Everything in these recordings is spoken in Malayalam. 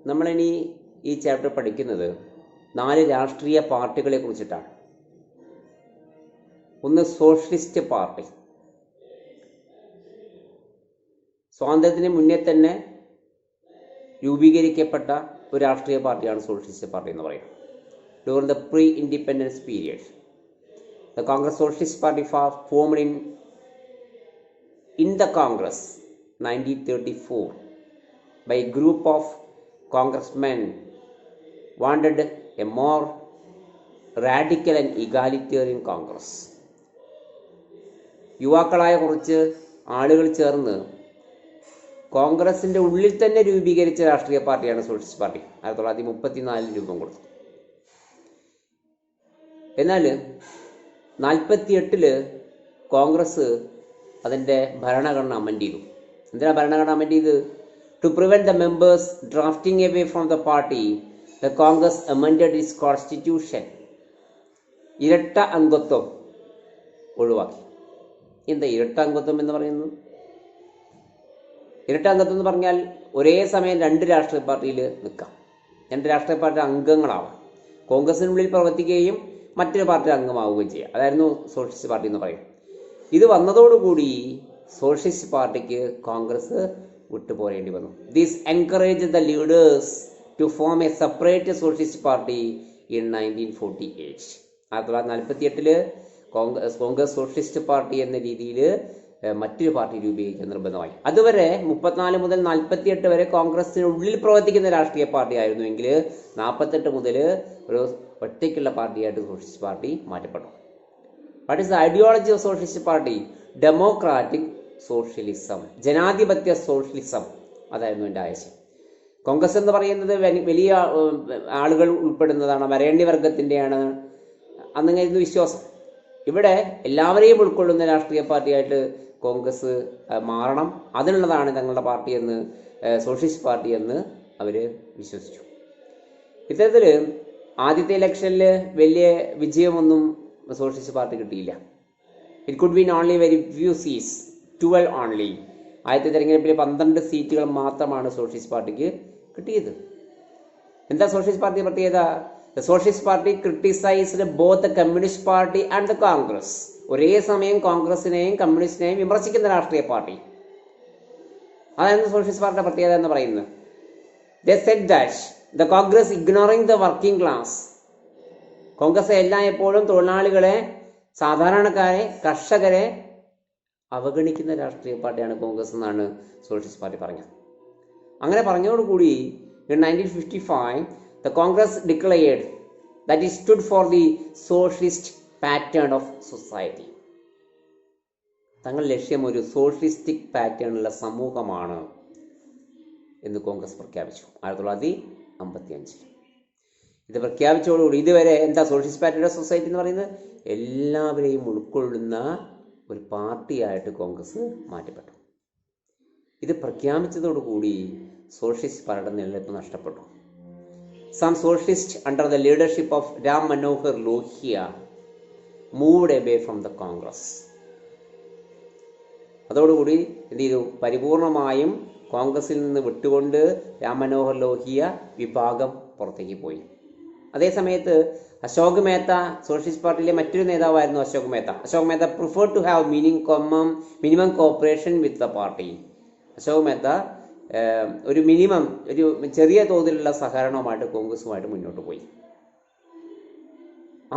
നമ്മളിനി ഈ ചാപ്റ്റർ പഠിക്കുന്നത് 4 രാഷ്ട്രീയ പാർട്ടികളെ കുറിച്ചിട്ടാണ്. ഒന്ന് സോഷ്യലിസ്റ്റ് പാർട്ടി. സ്വാതന്ത്ര്യത്തിന് മുന്നേ തന്നെ രൂപീകരിക്കപ്പെട്ട ഒരു രാഷ്ട്രീയ പാർട്ടിയാണ് സോഷ്യലിസ്റ്റ് പാർട്ടി എന്ന് പറയുന്നത്. During the pre independence period, the Congress Socialist Party formed in the Congress 1934 by a group of congressmen wanted a more radical and egalitarian Congress. യുവാക്കളായ കുറച്ച് ആളുകൾ ചേർന്ന് കോൺഗ്രസിൻ്റെ ഉള്ളിൽ തന്നെ രൂപീകരിച്ച രാഷ്ട്രീയ പാർട്ടിയാണ് സോഷ്യലിസ്റ്റ് പാർട്ടി. 1934 രൂപം കൊടുത്തു. എന്നാൽ 1948 കോൺഗ്രസ് അതിൻ്റെ ഭരണഘടന അമെൻഡ് ചെയ്തു. എന്തിനാ ഭരണഘടന അമെൻഡ് ചെയ്ത്? To prevent the members drafting away from the party, the Congress amended its constitution. ഇരട്ട അംഗത്വം ഒഴിവാക്കി. എന്താ ഇരട്ട അംഗത്വം എന്ന് പറയുന്നത്? ഇരട്ട അംഗത്വം എന്ന് പറഞ്ഞാൽ ഒരേ സമയം 2 രാഷ്ട്രീയ പാർട്ടിയിൽ നിൽക്കാം, 2 രാഷ്ട്രീയ പാർട്ടി അംഗങ്ങളാവാം, കോൺഗ്രസിനുള്ളിൽ പ്രവർത്തിക്കുകയും മറ്റൊരു പാർട്ടി അംഗമാവുകയും ചെയ്യുക. അതായിരുന്നു സോഷ്യലിസ്റ്റ് പാർട്ടി എന്ന് പറയും. ഇത് വന്നതോടുകൂടി സോഷ്യലിസ്റ്റ് പാർട്ടിക്ക് കോൺഗ്രസ് വിട്ടുപോരേണ്ടി വന്നു. This encourage the leaders to form a separate socialist party in 1948. 1948 Congress socialist party എന്ന രീതിയിൽ മറ്റൊരു പാർട്ടി രൂപീകരിക്കാൻ നിർബന്ധമായി. അതുവരെ 34 മുതൽ 48 വരെ കോൺഗ്രസിനുള്ളിൽ പ്രവർത്തിക്കുന്ന രാഷ്ട്രീയ പാർട്ടി ആയിരുന്നുവെങ്കിൽ 48 മുതൽ ഒരു ഒറ്റയ്ക്കുള്ള പാർട്ടിയായിട്ട് സോഷ്യലിസ്റ്റ് പാർട്ടി മാറ്റപ്പെട്ടു. What is the ideology of socialist party? Democratic socialism, ജനാധിപത്യ സോഷ്യലിസം. അതായിരുന്നു എൻ്റെ ആശയം. കോൺഗ്രസ് എന്ന് പറയുന്നത് വലിയ ആളുകൾ ഉൾപ്പെടുന്നതാണ്, വരേണ്യ വർഗത്തിൻ്റെയാണ് അന്നിങ്ങനെയായിരുന്നു വിശ്വാസം. ഇവിടെ എല്ലാവരെയും ഉൾക്കൊള്ളുന്ന രാഷ്ട്രീയ പാർട്ടിയായിട്ട് കോൺഗ്രസ് മാറണം, അതിനുള്ളതാണ് തങ്ങളുടെ പാർട്ടിയെന്ന്, സോഷ്യലിസ്റ്റ് പാർട്ടി എന്ന് അവർ വിശ്വസിച്ചു. ഇത്തരത്തിൽ ആദ്യത്തെ ഇലക്ഷനിൽ വലിയ വിജയമൊന്നും സോഷ്യലിസ്റ്റ് പാർട്ടി കിട്ടിയില്ല. It could been only very few seats, 12 only. ആദ്യത്തെ തെരഞ്ഞെടുപ്പിൽ 12 സീറ്റുകൾ മാത്രമാണ് സോഷ്യലിസ്റ്റ് പാർട്ടിക്ക് കിട്ടിയത്. എന്താ സോഷ്യലിസ്റ്റ് പാർട്ടി പ്രത്യേകത? The Socialist Party criticized both the Communist Party and the Congress. ഒരേ സമയം കോൺഗ്രസിനെയും കമ്മ്യൂണിസ്റ്റിനെയും വിമർശിക്കുന്ന രാഷ്ട്രീയ പാർട്ടി. അതായിരുന്നു സോഷ്യലിസ്റ്റ് പാർട്ടിയുടെ പ്രത്യേകത എന്ന് പറയുന്നത്. They said that the Congress ignoring the working class. Congress എല്ലായ്പ്പോഴും തൊഴിലാളികളെ, സാധാരണക്കാരെ, കർഷകരെ അവഗണിക്കുന്ന രാഷ്ട്രീയ പാർട്ടിയാണ് കോൺഗ്രസ് എന്നാണ് സോഷ്യലിസ്റ്റ് പാർട്ടി പറഞ്ഞത്. അങ്ങനെ പറഞ്ഞതോടുകൂടി in 1955 the Congress declared that it stood for the socialist pattern of society. തങ്ങളുടെ ലക്ഷ്യം ഒരു സോഷ്യലിസ്റ്റിക് പാറ്റേണുള്ള സമൂഹമാണ് എന്ന് കോൺഗ്രസ് പ്രഖ്യാപിച്ചു 1955. ഇത് പ്രഖ്യാപിച്ചതോടുകൂടി ഇതുവരെ എന്താ സോഷ്യലിസ്റ്റ് പാറ്റേൺ ഓഫ് സൊസൈറ്റി എന്ന് പറയുന്നത്? എല്ലാവരെയും ഉൾക്കൊള്ളുന്ന ഒരു പാർട്ടിയായിട്ട് കോൺഗ്രസ് മാറ്റപ്പെട്ടു. ഇത് പ്രഖ്യാപിച്ചതോടുകൂടി സോഷ്യലിസ്റ്റ് പാർട്ടിയുടെ നിലനിൽപ്പ് നഷ്ടപ്പെട്ടു. Some socialists under the leadership of Ram Manohar Lohia moved away from the Congress. അതോടുകൂടി എന്ത് ചെയ്തു? പരിപൂർണമായും കോൺഗ്രസിൽ നിന്ന് വിട്ടുകൊണ്ട് രാം മനോഹർ ലോഹിയ വിഭാഗം പുറത്തേക്ക് പോയി. അതേ സമയത്ത് അശോക് മേത്ത, സോഷ്യലിസ്റ്റ് പാർട്ടിയിലെ മറ്റൊരു നേതാവായിരുന്നു Ashok Mehta. Ashok Mehta prefer to have minimum cooperation with the party. Ashok Mehta ഒരു ചെറിയ തോതിലുള്ള സഹകരണവുമായിട്ട് കോൺഗ്രസുമായിട്ട് മുന്നോട്ട് പോയി.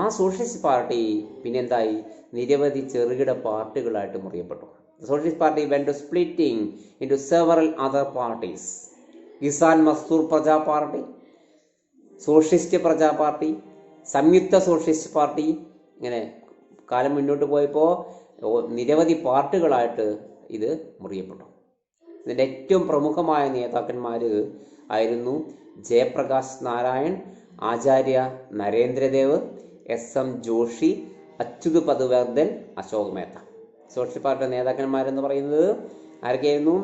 ആ സോഷ്യലിസ്റ്റ് പാർട്ടി പിന്നെന്തായി? നിരവധി ചെറുകിട പാർട്ടികളായിട്ട് മുറിയപ്പെട്ടു. Socialist party went to splitting into several other parties. Kisan Mazdoor Praja party, socialist Praja party, Samyukta socialist party. ഇങ്ങനെ കാലം മുന്നോട്ട് പോയപ്പോൾ നിരവധി പാർട്ടികളായിട്ട് ഇത് മുറിയപ്പെട്ടു. ഇതിൻ്റെ ഏറ്റവും പ്രമുഖമായ നേതാക്കന്മാർ ആയിരുന്നു ജയപ്രകാശ് നാരായൺ, ആചാര്യ നരേന്ദ്രദേവ്, SM ജോഷി, അച്യുത് പദവർദ്ധൻ, അശോക് മേത്ത. സോഷ്യലിസ്റ്റ് പാർട്ടിയുടെ നേതാക്കന്മാരെന്ന് പറയുന്നത് ആരൊക്കെയായിരുന്നു?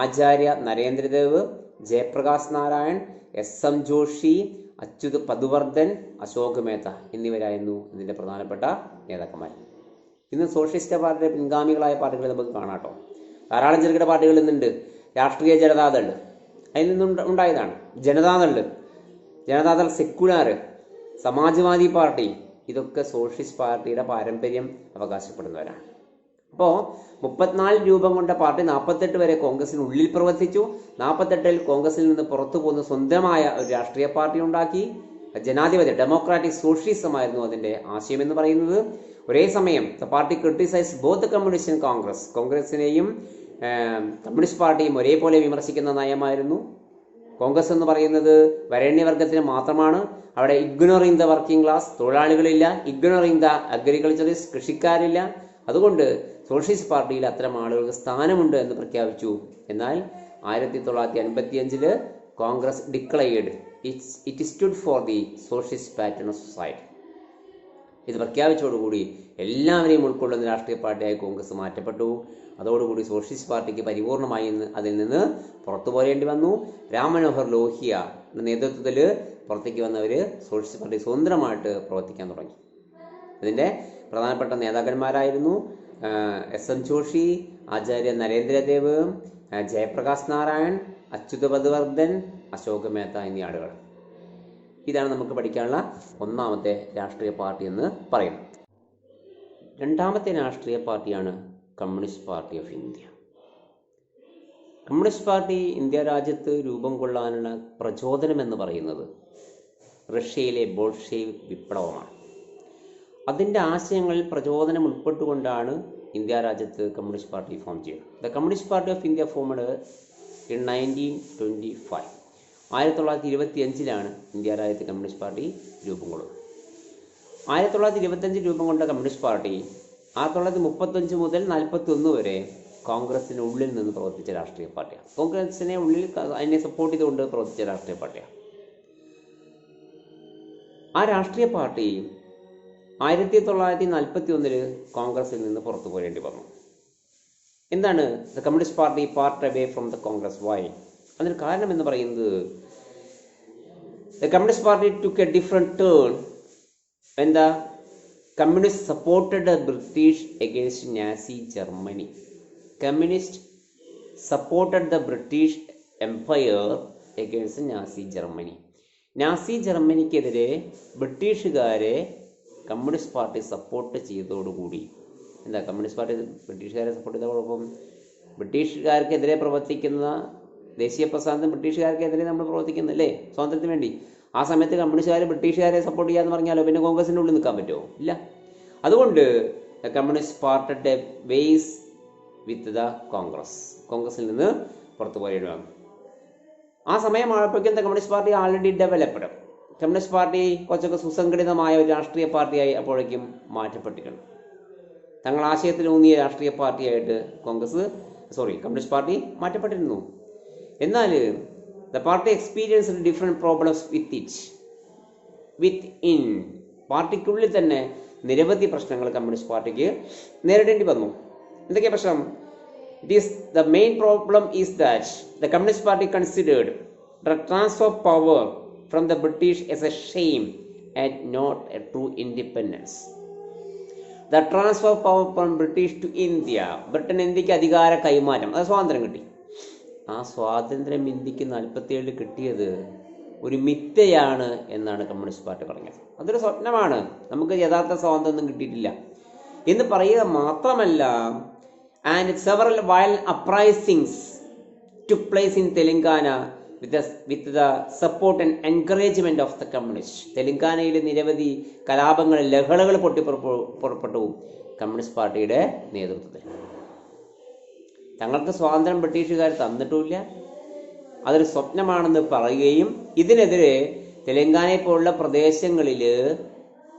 ആചാര്യ നരേന്ദ്രദേവ്, ജയപ്രകാശ് നാരായൺ, SM ജോഷി, അച്യുത് പദവർദ്ധൻ, അശോക് മേത്ത എന്നിവരായിരുന്നു ഇതിൻ്റെ പ്രധാനപ്പെട്ട നേതാക്കന്മാർ. ഇന്ന് സോഷ്യലിസ്റ്റ് പാർട്ടിയുടെ പിൻഗാമികളായ പാർട്ടികളെ നമുക്ക് കാണാം കേട്ടോ. ധാരാളം ചെറുകിട പാർട്ടികൾ ഇന്നുണ്ട്. രാഷ്ട്രീയ ജനതാദൾ, അതിൽ നിന്നും ഉണ്ടായതാണ്. ജനതാദൾ സെക്യുലർ, സമാജ്വാദി പാർട്ടി, ഇതൊക്കെ സോഷ്യലിസ്റ്റ് പാർട്ടിയുടെ പാരമ്പര്യം അവകാശപ്പെടുന്നവരാണ്. അപ്പോൾ 34 രൂപം കൊണ്ട പാർട്ടി 48 വരെ കോൺഗ്രസിനുള്ളിൽ പ്രവർത്തിച്ചു. 48-ൽ കോൺഗ്രസിൽ നിന്ന് പുറത്തു പോകുന്ന സ്വന്തമായ ഒരു രാഷ്ട്രീയ പാർട്ടി ഉണ്ടാക്കി. ജനാധിപത്യ ഡെമോക്രാറ്റിക് സോഷ്യലിസം ആയിരുന്നു അതിൻ്റെ ആശയം എന്ന് പറയുന്നത്. ഒരേ സമയം the party criticise both communist and Congress. കോൺഗ്രസിനെയും കമ്മ്യൂണിസ്റ്റ് പാർട്ടിയും ഒരേപോലെ വിമർശിക്കുന്ന നയമായിരുന്നു. കോൺഗ്രസ് എന്ന് പറയുന്നത് വരേണ്യവർഗത്തിന് മാത്രമാണ്. അവിടെ ഇഗ്നോറിങ് ദ വർക്കിംഗ് ക്ലാസ്, തൊഴിലാളികളില്ല. ഇഗ്നോറിങ് ദ അഗ്രികൾച്ചറിസ്റ്റ്, കൃഷിക്കാരില്ല. അതുകൊണ്ട് സോഷ്യലിസ്റ്റ് പാർട്ടിയിൽ അത്തരം ആളുകൾക്ക് സ്ഥാനമുണ്ട് എന്ന് പ്രഖ്യാപിച്ചു. എന്നാൽ 1955 Congress declared it stood for the socialist pattern of society. ഇത് പ്രഖ്യാപിച്ചതോടുകൂടി എല്ലാവരെയും ഉൾക്കൊള്ളുന്ന രാഷ്ട്രീയ പാർട്ടിയായി കോൺഗ്രസ് മാറ്റപ്പെട്ടു. അതോടുകൂടി സോഷ്യലിസ്റ്റ് പാർട്ടിക്ക് പരിപൂർണമായി അതിൽ നിന്ന് പുറത്തു പോരേണ്ടി വന്നു. രാംമനോഹർ ലോഹിയയുടെ നേതൃത്വത്തിൽ പുറത്തേക്ക് വന്നവർ സോഷ്യലിസ്റ്റ് പാർട്ടി സ്വതന്ത്രമായിട്ട് പ്രവർത്തിക്കാൻ തുടങ്ങി. ഇതിൻ്റെ പ്രധാനപ്പെട്ട നേതാക്കന്മാരായിരുന്നു എസ് എം ജോഷി, ആചാര്യ നരേന്ദ്രദേവ്, ജയപ്രകാശ് നാരായൺ, അച്യുത പദ്വർദ്ധൻ, അശോക് മേത്ത എന്നീ ആളുകൾ. ഇതാണ് നമുക്ക് പഠിക്കാനുള്ള ഒന്നാമത്തെ രാഷ്ട്രീയ പാർട്ടി എന്ന് പറയുന്നത്. രണ്ടാമത്തെ രാഷ്ട്രീയ പാർട്ടിയാണ് communist party of India. Communist party India രാജ്യത്ത് രൂപം കൊള്ളാനുള്ള പ്രചോദനം എന്ന് പറയുന്നത് റഷ്യയിലെ ബോൾഷെവിക് വിപ്ലവമാണ്. അതിൻ്റെ ആശയങ്ങളിൽ പ്രചോദനം ഉൾപ്പെട്ടുകൊണ്ടാണ് ഇന്ത്യ രാജ്യത്ത് കമ്മ്യൂണിസ്റ്റ് പാർട്ടി ഫോം ചെയ്യുന്നത്. The communist party of India formed in 1925. 1925 India രാജ്യത്ത് കമ്മ്യൂണിസ്റ്റ് പാർട്ടി രൂപം കൊള്ളുന്നത്. 1925 രൂപം കൊണ്ട കമ്മ്യൂണിസ്റ്റ് പാർട്ടി 1935 മുതൽ 41 വരെ കോൺഗ്രസിന് ഉള്ളിൽ നിന്ന് പ്രവർത്തിച്ച രാഷ്ട്രീയ പാർട്ടിയാണ്. കോൺഗ്രസിനെ ഉള്ളിൽ അതിനെ സപ്പോർട്ട് ചെയ്തുകൊണ്ട് പ്രവർത്തിച്ച രാഷ്ട്രീയ പാർട്ടിയാണ്. ആ രാഷ്ട്രീയ പാർട്ടി 1941 കോൺഗ്രസിൽ നിന്ന് പുറത്തു പോരേണ്ടി വന്നു. എന്താണ് the communist party part away from the Congress? Why? അതിന് കാരണം എന്ന് പറയുന്നത് the communist party took a different turn when the communists supported the British against Nazi Germany. Communists supported the British Empire against Nazi Germany. Nazi ജർമ്മനിക്കെതിരെ ബ്രിട്ടീഷുകാരെ കമ്മ്യൂണിസ്റ്റ് പാർട്ടി സപ്പോർട്ട് ചെയ്തതോടുകൂടി എന്താ കമ്മ്യൂണിസ്റ്റ് പാർട്ടി ബ്രിട്ടീഷുകാരെ സപ്പോർട്ട് ചെയ്ത കുഴപ്പം? ബ്രിട്ടീഷുകാർക്കെതിരെ പ്രവർത്തിക്കുന്ന ദേശീയ പ്രസ്ഥാനത്തിന് ബ്രിട്ടീഷുകാർക്കെതിരെ നമ്മൾ പ്രവർത്തിക്കുന്നില്ലേ സ്വാതന്ത്ര്യത്തിന് വേണ്ടി? ആ സമയത്ത് കമ്മ്യൂണിസ്റ്റുകാർ ബ്രിട്ടീഷുകാരെ സപ്പോർട്ട് ചെയ്യാന്ന് പറഞ്ഞാലോ പിന്നെ കോൺഗ്രസിൻ്റെ ഉള്ളിൽ നിൽക്കാൻ പറ്റുമോ? ഇല്ല. അതുകൊണ്ട് കമ്മ്യൂണിസ്റ്റ് പാർട്ടിയുടെ വേസ് വിത്ത് ദ കോൺഗ്രസിൽ നിന്ന് പുറത്തു പോയിടുകയാണ്. ആ സമയമായപ്പോഴേക്കും communist party already developed. Communist party കുറച്ചൊക്കെ സുസംഘടിതമായ ഒരു രാഷ്ട്രീയ പാർട്ടിയായി അപ്പോഴേക്കും മാറ്റപ്പെട്ടിട്ടുണ്ട്. തങ്ങൾ ആശയത്തിലൂന്നിയ രാഷ്ട്രീയ പാർട്ടിയായിട്ട് കമ്മ്യൂണിസ്റ്റ് പാർട്ടി മാറ്റപ്പെട്ടിരുന്നു. എന്നാൽ the party experienced different problems within. പാർട്ടിക്കുള്ളിൽ തന്നെ നിരവധി പ്രശ്നങ്ങൾ കമ്മ്യൂണിസ്റ്റ് പാർട്ടിക്ക് നേരിടേണ്ടി വന്നു. എന്തൊക്കെയാ പ്രശ്നം? The main problem is that the Communist Party considered the transfer of power from the British as a shame and not a true independence. The transfer of power from British to India. Britain ഇന്ത്യക്ക് അധികാര കൈമാറ്റം, അത് സ്വാതന്ത്ര്യം കിട്ടി. ആ സ്വാതന്ത്ര്യം ഇന്ത്യക്ക് 47 കിട്ടിയത് ഒരു മിഥ്യയാണ് എന്നാണ് കമ്മ്യൂണിസ്റ്റ് പാർട്ടി പറഞ്ഞത്. അതൊരു സ്വപ്നമാണ്, നമുക്ക് യഥാർത്ഥ സ്വാതന്ത്ര്യം ഒന്നും കിട്ടിയിട്ടില്ല എന്ന് പറയുക മാത്രമല്ല, and several violent uprisings took place in Telangana with the support and encouragement of the communists. തെലങ്കാനയിൽ നിരവധി കലാപങ്ങൾ, ലഹളകൾ പുറപ്പെട്ടു കമ്മ്യൂണിസ്റ്റ് പാർട്ടിയുടെ നേതൃത്വത്തിൽ. തങ്ങൾക്ക് സ്വാതന്ത്ര്യം ബ്രിട്ടീഷുകാർ തന്നിട്ടുമില്ല, അതൊരു സ്വപ്നമാണെന്ന് പറയുകയും ഇതിനെതിരെ തെലങ്കാനയെ പോലുള്ള പ്രദേശങ്ങളിൽ,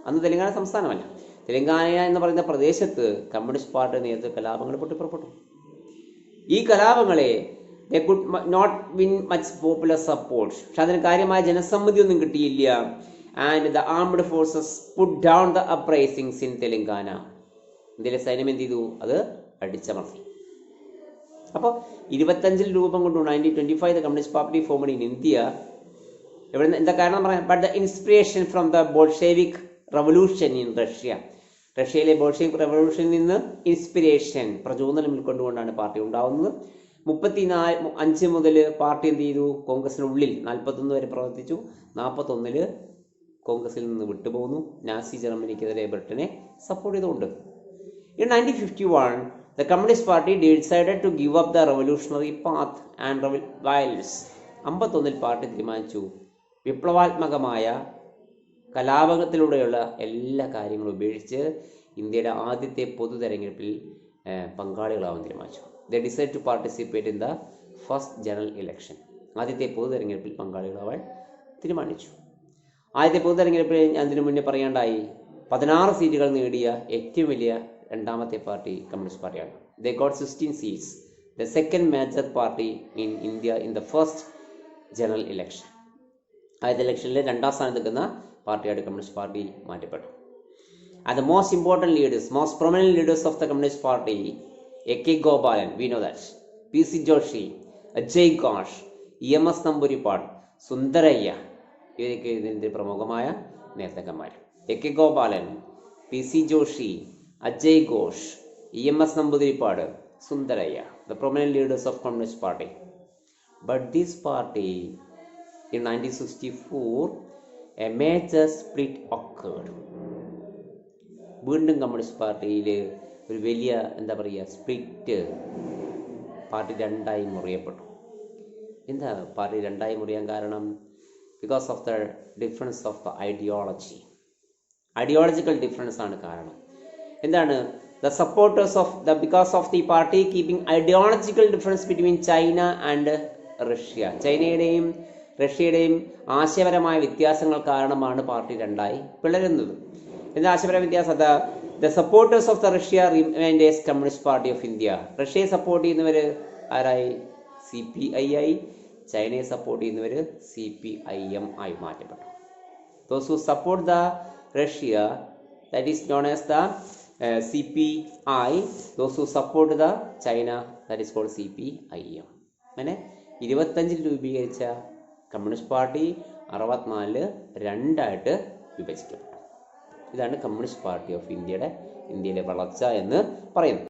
അന്ന് തെലങ്കാന സംസ്ഥാനമല്ല, തെലങ്കാന എന്ന് പറയുന്ന പ്രദേശത്ത് കമ്മ്യൂണിസ്റ്റ് പാർട്ടി നേതൃത്വ കലാപങ്ങൾ പൊട്ടിപ്പുറപ്പെട്ടു. ഈ കലാപങ്ങളെ they could not win much popular support. പക്ഷെ അതിന് കാര്യമായ ജനസമ്മതി ഒന്നും കിട്ടിയില്ല. And the armed forces put down the uprisings in Telangana. ഇന്ത്യയിലെ സൈന്യം എന്ത് ചെയ്തു? അത് അടിച്ചമർത്തി. അപ്പോൾ 25 രൂപം കൊണ്ടു 1925 the Communist Party formed in India. ഇവിടെ എന്താ കാരണം പറയാം? But the inspiration from the Bolshevik revolution in Russia. റഷ്യയിലെ ബോൾഷെവിക് റവല്യൂഷനിൽ നിന്ന് ഇൻസ്പിറേഷൻ, പ്രചോദനം ഉൾക്കൊണ്ടുകൊണ്ടാണ് പാർട്ടി ഉണ്ടാവുന്നത്. 5 മുതൽ പാർട്ടി എന്ത് ചെയ്തു? കോൺഗ്രസിനുള്ളിൽ 41 വരെ പ്രവർത്തിച്ചു. 41 കോൺഗ്രസിൽ നിന്ന് വിട്ടുപോകുന്നു. നാസി ജർമ്മനിക്കെതിരെ ബ്രിട്ടനെ സപ്പോർട്ട് ചെയ്തുകൊണ്ട്. In 1951, the Communist Party decided to give up the revolutionary path and violence. 51 party തീരുമാനിച്ചു വിപ്ലവാത്മകമായ കലാപത്തിലൂടെയുള്ള എല്ലാ കാര്യങ്ങളും ഉപേക്ഷിച്ച് ഇന്ത്യയുടെ ആദ്യത്തെ പൊതു തെരഞ്ഞെടുപ്പിൽ പങ്കാളികളാവാൻ തീരുമാനിച്ചു. They decided to participate in the first general election. ആദ്യത്തെ പൊതു തെരഞ്ഞെടുപ്പിൽ പങ്കാളികളാവാൻ തീരുമാനിച്ചു. ആദ്യത്തെ പൊതു തെരഞ്ഞെടുപ്പിൽ അതിനു മുന്നേ പറയേണ്ടായി 16 സീറ്റുകൾ നേടിയ ഏറ്റവും വലിയ രണ്ടാമത്തെ പാർട്ടി കമ്മ്യൂണിസ്റ്റ് പാർട്ടിയാണ്. They got 16 seats, the second major party in India in the first general election. ആദ്യത്തെ ഇലക്ഷനിൽ രണ്ടാം സ്ഥാനത്ത് നിൽക്കുന്ന പാർട്ടിയായിട്ട് കമ്മ്യൂണിസ്റ്റ് പാർട്ടി മാറ്റപ്പെട്ടു. And the most important leaders, most prominent leaders of the Communist Party, A.K. Gopalan, we know that, P.C. Joshi, Ajay Ghosh, E.M.S. Namboodiripad, Sundaraiah, ഇവരൊക്കെ ഇതിൻ്റെ പ്രമുഖമായ നേതാക്കന്മാർ. A.K. Gopalan, P.C. Joshi, Ajay Ghosh, E.M.S. Namboodiripad, Sundaraiah, the prominent leaders of Communist Party. But this party, in 1964, a major split occurred. വീണ്ടും കമ്മ്യൂണിസ്റ്റ് പാർട്ടിയിൽ ഒരു വലിയ സ്പ്ലിറ്റ്, പാർട്ടി രണ്ടായി മുറിയപ്പെട്ടു. എന്താ പാർട്ടി രണ്ടായി മുറിയാൻ കാരണം? Because of the difference of the ideological difference ആണ് കാരണം. എന്താണ്? The supporters of the because of the party keeping ideological difference between China and Russia. ചൈനയുടെയും റഷ്യയുടെയും ആശയപരമായ വ്യത്യാസങ്ങൾ കാരണമാണ് പാർട്ടി രണ്ടായി പിളരുന്നത്. എന്താ ആശയപരമായ വ്യത്യാസം? The supporters of the Russia remained as communist party of India. റഷ്യയെ സപ്പോർട്ട് ചെയ്യുന്നവർ ആരായി? CPI ആയി. ചൈനയെ സപ്പോർട്ട് ചെയ്യുന്നവർ CPIM ആയി മാറ്റപ്പെട്ടു. Those who support the Russia, that is known as the CPI. Those who support the China, that is called CPIM. അങ്ങനെ 25 രൂപീകരിച്ച കമ്മ്യൂണിസ്റ്റ് പാർട്ടി 64 രണ്ടായിട്ട് വിഭജിക്കപ്പെട്ടു. ഇതാണ് കമ്മ്യൂണിസ്റ്റ് പാർട്ടി ഓഫ് ഇന്ത്യയിലെ വളർച്ച എന്ന് പറയുന്നത്.